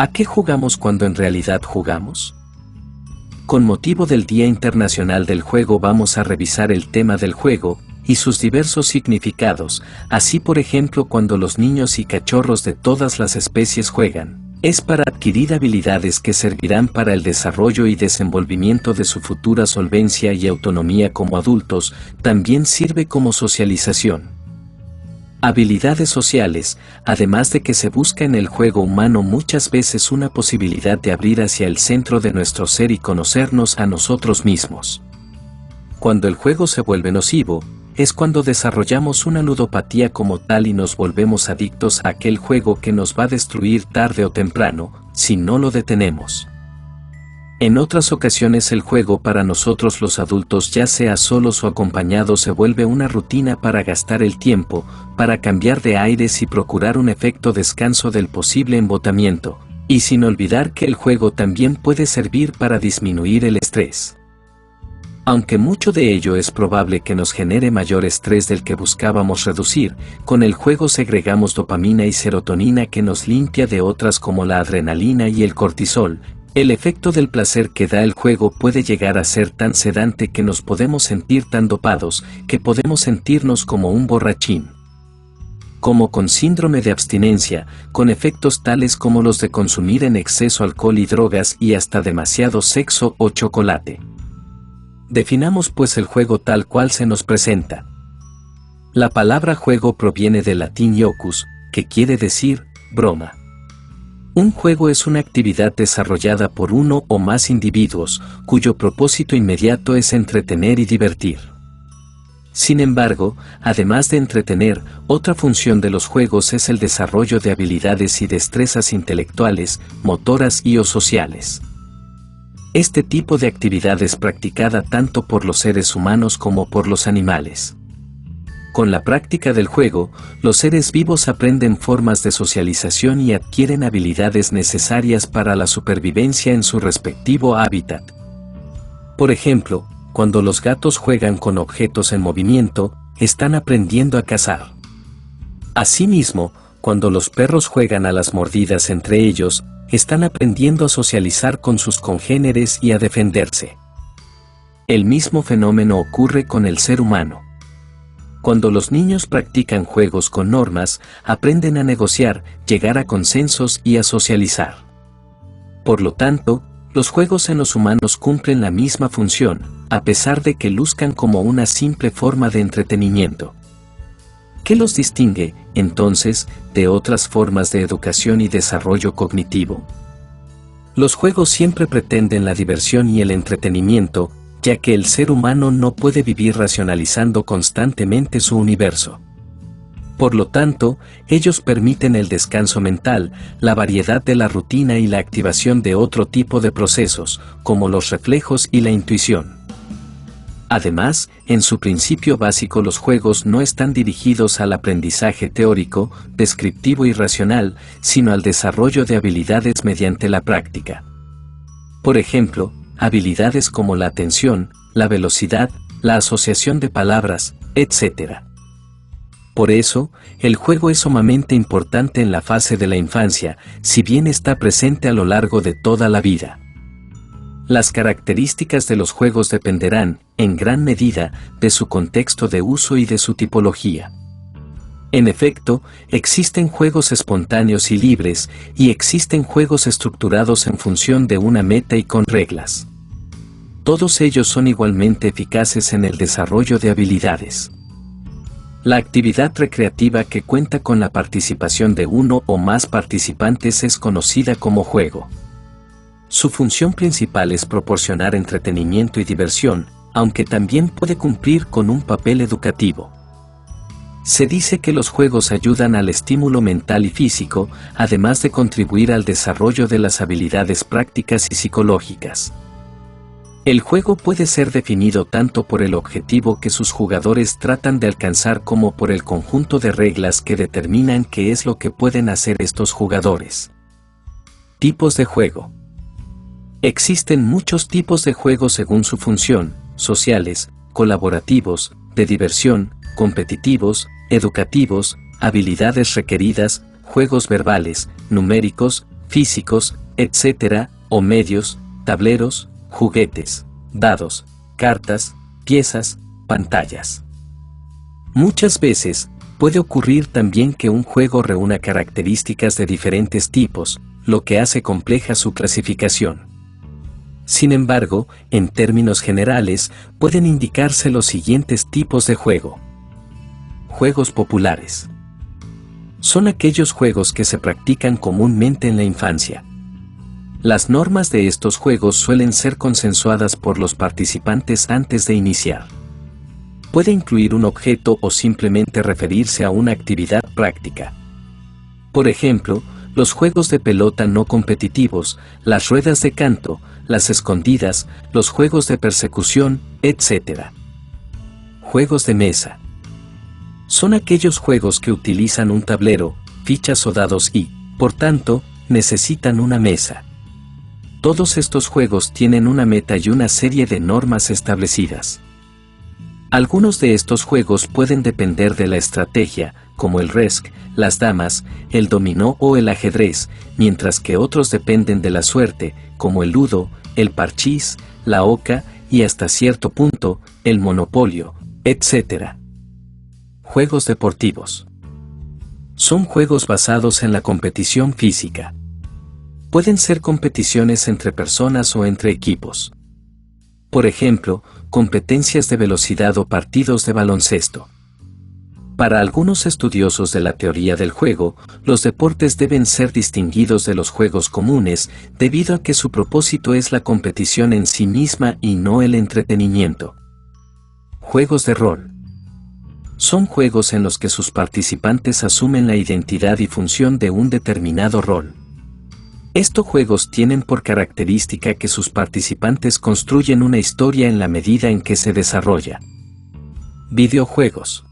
¿A qué jugamos cuando en realidad jugamos? Con motivo del Día Internacional del Juego vamos a revisar el tema del juego y sus diversos significados, así por ejemplo cuando los niños y cachorros de todas las especies juegan. Es para adquirir habilidades que servirán para el desarrollo y desenvolvimiento de su futura solvencia y autonomía como adultos, también sirve como socialización. Habilidades sociales, además de que se busca en el juego humano muchas veces una posibilidad de abrir hacia el centro de nuestro ser y conocernos a nosotros mismos. Cuando el juego se vuelve nocivo, es cuando desarrollamos una ludopatía como tal y nos volvemos adictos a aquel juego que nos va a destruir tarde o temprano, si no lo detenemos. En otras ocasiones el juego para nosotros los adultos, ya sea solos o acompañados, se vuelve una rutina para gastar el tiempo, para cambiar de aires y procurar un efecto descanso del posible embotamiento, y sin olvidar que el juego también puede servir para disminuir el estrés. Aunque mucho de ello es probable que nos genere mayor estrés del que buscábamos reducir, con el juego segregamos dopamina y serotonina que nos limpia de otras como la adrenalina y el cortisol. El efecto del placer que da el juego puede llegar a ser tan sedante que nos podemos sentir tan dopados que podemos sentirnos como un borrachín. Como con síndrome de abstinencia, con efectos tales como los de consumir en exceso alcohol y drogas y hasta demasiado sexo o chocolate. Definamos pues el juego tal cual se nos presenta. La palabra juego proviene del latín iocus, que quiere decir broma. Un juego es una actividad desarrollada por uno o más individuos, cuyo propósito inmediato es entretener y divertir. Sin embargo, además de entretener, otra función de los juegos es el desarrollo de habilidades y destrezas intelectuales, motoras y o sociales. Este tipo de actividad es practicada tanto por los seres humanos como por los animales. Con la práctica del juego, los seres vivos aprenden formas de socialización y adquieren habilidades necesarias para la supervivencia en su respectivo hábitat. Por ejemplo, cuando los gatos juegan con objetos en movimiento, están aprendiendo a cazar. Asimismo, cuando los perros juegan a las mordidas entre ellos, están aprendiendo a socializar con sus congéneres y a defenderse. El mismo fenómeno ocurre con el ser humano. Cuando los niños practican juegos con normas, aprenden a negociar, llegar a consensos y a socializar. Por lo tanto, los juegos en los humanos cumplen la misma función, a pesar de que luzcan como una simple forma de entretenimiento. ¿Qué los distingue, entonces, de otras formas de educación y desarrollo cognitivo? Los juegos siempre pretenden la diversión y el entretenimiento, ya que el ser humano no puede vivir racionalizando constantemente su universo. Por lo tanto, ellos permiten el descanso mental, la variedad de la rutina y la activación de otro tipo de procesos, como los reflejos y la intuición. Además, en su principio básico los juegos no están dirigidos al aprendizaje teórico, descriptivo y racional, sino al desarrollo de habilidades mediante la práctica. Por ejemplo, habilidades como la atención, la velocidad, la asociación de palabras, etc. Por eso, el juego es sumamente importante en la fase de la infancia, si bien está presente a lo largo de toda la vida. Las características de los juegos dependerán, en gran medida, de su contexto de uso y de su tipología. En efecto, existen juegos espontáneos y libres, y existen juegos estructurados en función de una meta y con reglas. Todos ellos son igualmente eficaces en el desarrollo de habilidades. La actividad recreativa que cuenta con la participación de uno o más participantes es conocida como juego. Su función principal es proporcionar entretenimiento y diversión, aunque también puede cumplir con un papel educativo. Se dice que los juegos ayudan al estímulo mental y físico, además de contribuir al desarrollo de las habilidades prácticas y psicológicas. El juego puede ser definido tanto por el objetivo que sus jugadores tratan de alcanzar como por el conjunto de reglas que determinan qué es lo que pueden hacer estos jugadores. Tipos de juego. Existen muchos tipos de juegos según su función: sociales, colaborativos, de diversión, competitivos, educativos, habilidades requeridas, juegos verbales, numéricos, físicos, etc., o medios, tableros, juguetes, dados, cartas, piezas, pantallas. Muchas veces, puede ocurrir también que un juego reúna características de diferentes tipos, lo que hace compleja su clasificación. Sin embargo, en términos generales, pueden indicarse los siguientes tipos de juego. Juegos populares. Son aquellos juegos que se practican comúnmente en la infancia. Las normas de estos juegos suelen ser consensuadas por los participantes antes de iniciar. Puede incluir un objeto o simplemente referirse a una actividad práctica. Por ejemplo, los juegos de pelota no competitivos, las ruedas de canto, las escondidas, los juegos de persecución, etc. Juegos de mesa. Son aquellos juegos que utilizan un tablero, fichas o dados y, por tanto, necesitan una mesa. Todos estos juegos tienen una meta y una serie de normas establecidas. Algunos de estos juegos pueden depender de la estrategia, como el Risk, las damas, el dominó o el ajedrez, mientras que otros dependen de la suerte, como el ludo, el parchís, la oca y hasta cierto punto, el monopolio, etc. Juegos deportivos. Son juegos basados en la competición física. Pueden ser competiciones entre personas o entre equipos. Por ejemplo, competencias de velocidad o partidos de baloncesto. Para algunos estudiosos de la teoría del juego, los deportes deben ser distinguidos de los juegos comunes debido a que su propósito es la competición en sí misma y no el entretenimiento. Juegos de rol. Son juegos en los que sus participantes asumen la identidad y función de un determinado rol. Estos juegos tienen por característica que sus participantes construyen una historia en la medida en que se desarrolla. Videojuegos.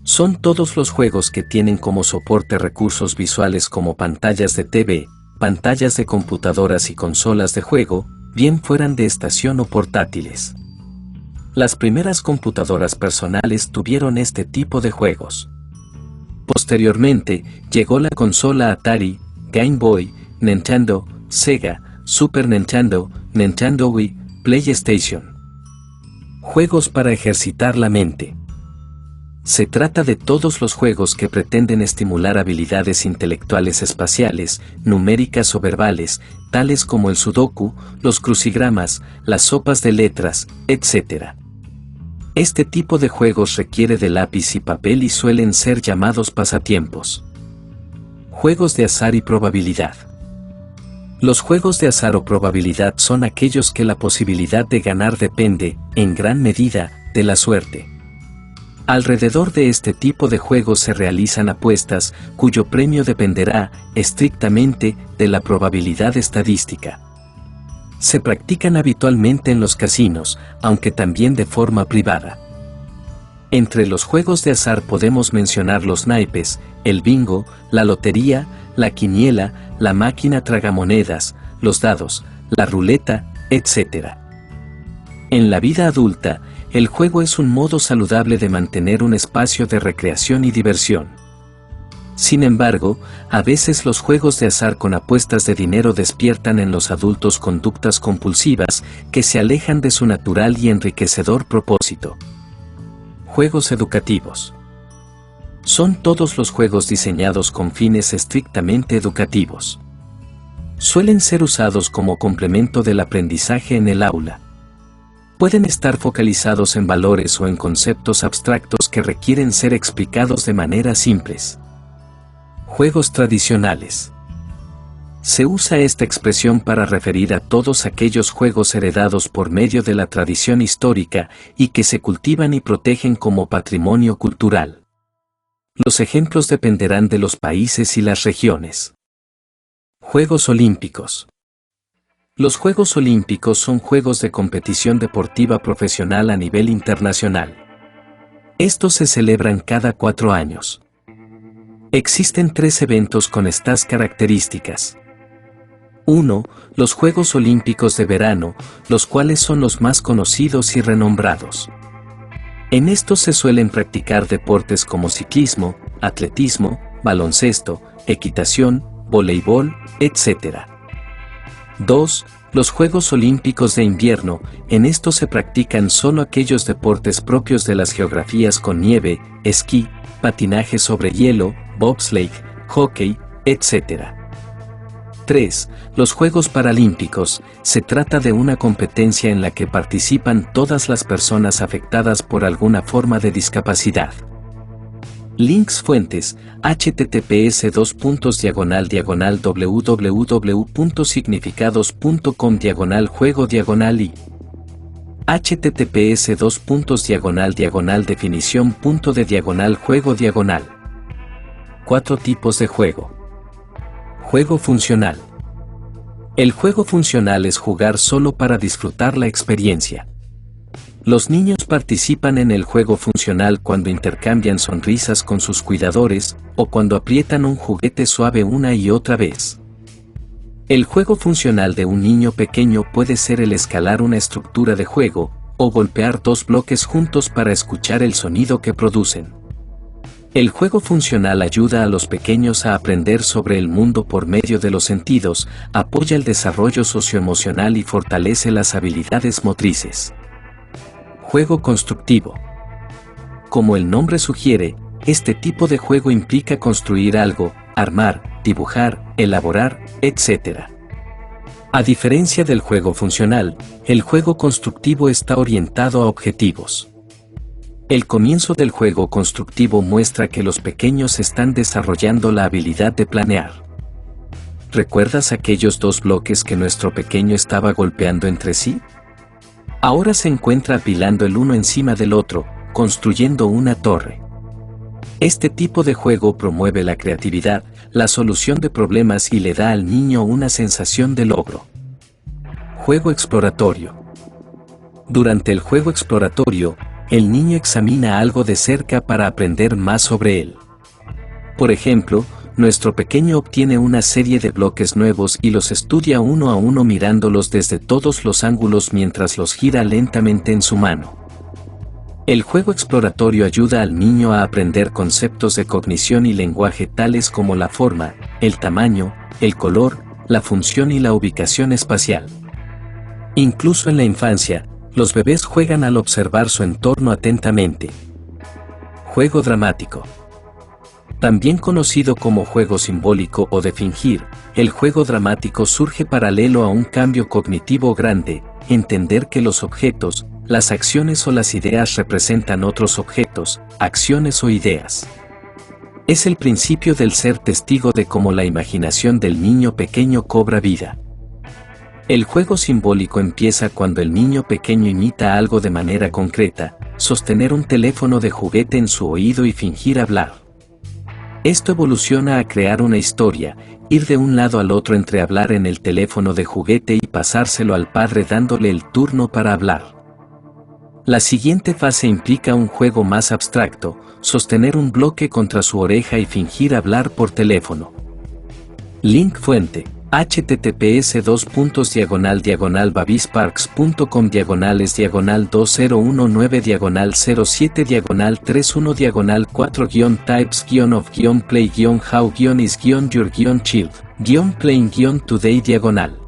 Son todos los juegos que tienen como soporte recursos visuales como pantallas de TV, pantallas de computadoras y consolas de juego, bien fueran de estación o portátiles. Las primeras computadoras personales tuvieron este tipo de juegos. Posteriormente, llegó la consola Atari, Game Boy, Nintendo, Sega, Super Nintendo, Nintendo Wii, PlayStation. Juegos para ejercitar la mente. Se trata de todos los juegos que pretenden estimular habilidades intelectuales espaciales, numéricas o verbales, tales como el sudoku, los crucigramas, las sopas de letras, etc. Este tipo de juegos requiere de lápiz y papel y suelen ser llamados pasatiempos. Juegos de azar y probabilidad. Los juegos de azar o probabilidad son aquellos que la posibilidad de ganar depende, en gran medida, de la suerte. Alrededor de este tipo de juegos se realizan apuestas, cuyo premio dependerá, estrictamente, de la probabilidad estadística. Se practican habitualmente en los casinos, aunque también de forma privada. Entre los juegos de azar podemos mencionar los naipes, el bingo, la lotería, la quiniela, la máquina tragamonedas, los dados, la ruleta, etc. En la vida adulta, el juego es un modo saludable de mantener un espacio de recreación y diversión. Sin embargo, a veces los juegos de azar con apuestas de dinero despiertan en los adultos conductas compulsivas que se alejan de su natural y enriquecedor propósito. Juegos educativos. Son todos los juegos diseñados con fines estrictamente educativos. Suelen ser usados como complemento del aprendizaje en el aula. Pueden estar focalizados en valores o en conceptos abstractos que requieren ser explicados de manera simples. Juegos tradicionales. Se usa esta expresión para referir a todos aquellos juegos heredados por medio de la tradición histórica y que se cultivan y protegen como patrimonio cultural. Los ejemplos dependerán de los países y las regiones. Juegos Olímpicos. Los Juegos Olímpicos son juegos de competición deportiva profesional a nivel internacional. Estos se celebran cada 4 años. Existen 3 eventos con estas características. 1. Los Juegos Olímpicos de verano, los cuales son los más conocidos y renombrados. En estos se suelen practicar deportes como ciclismo, atletismo, baloncesto, equitación, voleibol, etc. 2. Los Juegos Olímpicos de Invierno. En estos se practican solo aquellos deportes propios de las geografías con nieve, esquí, patinaje sobre hielo, bobsleigh, hockey, etc. 3. Los Juegos Paralímpicos. Se trata de una competencia en la que participan todas las personas afectadas por alguna forma de discapacidad. Links fuentes: https://www.significados.com /juego/ y https://definición.de/juego/. 4 tipos de juego. Juego funcional. El juego funcional es jugar solo para disfrutar la experiencia. Los niños participan en el juego funcional cuando intercambian sonrisas con sus cuidadores o cuando aprietan un juguete suave una y otra vez. El juego funcional de un niño pequeño puede ser el escalar una estructura de juego o golpear 2 bloques juntos para escuchar el sonido que producen. El juego funcional ayuda a los pequeños a aprender sobre el mundo por medio de los sentidos, apoya el desarrollo socioemocional y fortalece las habilidades motrices. Juego constructivo. Como el nombre sugiere, este tipo de juego implica construir algo, armar, dibujar, elaborar, etc. A diferencia del juego funcional, el juego constructivo está orientado a objetivos. El comienzo del juego constructivo muestra que los pequeños están desarrollando la habilidad de planear. ¿Recuerdas aquellos 2 bloques que nuestro pequeño estaba golpeando entre sí? Ahora se encuentra apilando el uno encima del otro, construyendo una torre. Este tipo de juego promueve la creatividad, la solución de problemas y le da al niño una sensación de logro. Juego exploratorio. Durante el juego exploratorio, el niño examina algo de cerca para aprender más sobre él. Por ejemplo, nuestro pequeño obtiene una serie de bloques nuevos y los estudia uno a uno mirándolos desde todos los ángulos mientras los gira lentamente en su mano. El juego exploratorio ayuda al niño a aprender conceptos de cognición y lenguaje tales como la forma, el tamaño, el color, la función y la ubicación espacial. Incluso en la infancia, los bebés juegan al observar su entorno atentamente. Juego dramático. También conocido como juego simbólico o de fingir, el juego dramático surge paralelo a un cambio cognitivo grande, entender que los objetos, las acciones o las ideas representan otros objetos, acciones o ideas. Es el principio del ser testigo de cómo la imaginación del niño pequeño cobra vida. El juego simbólico empieza cuando el niño pequeño imita algo de manera concreta, sostener un teléfono de juguete en su oído y fingir hablar. Esto evoluciona a crear una historia, ir de un lado al otro entre hablar en el teléfono de juguete y pasárselo al padre dándole el turno para hablar. La siguiente fase implica un juego más abstracto, sostener un bloque contra su oreja y fingir hablar por teléfono. Link fuente: https://babysparks.com/babys-07/31-4-types-of-play-your-child-playing-today-.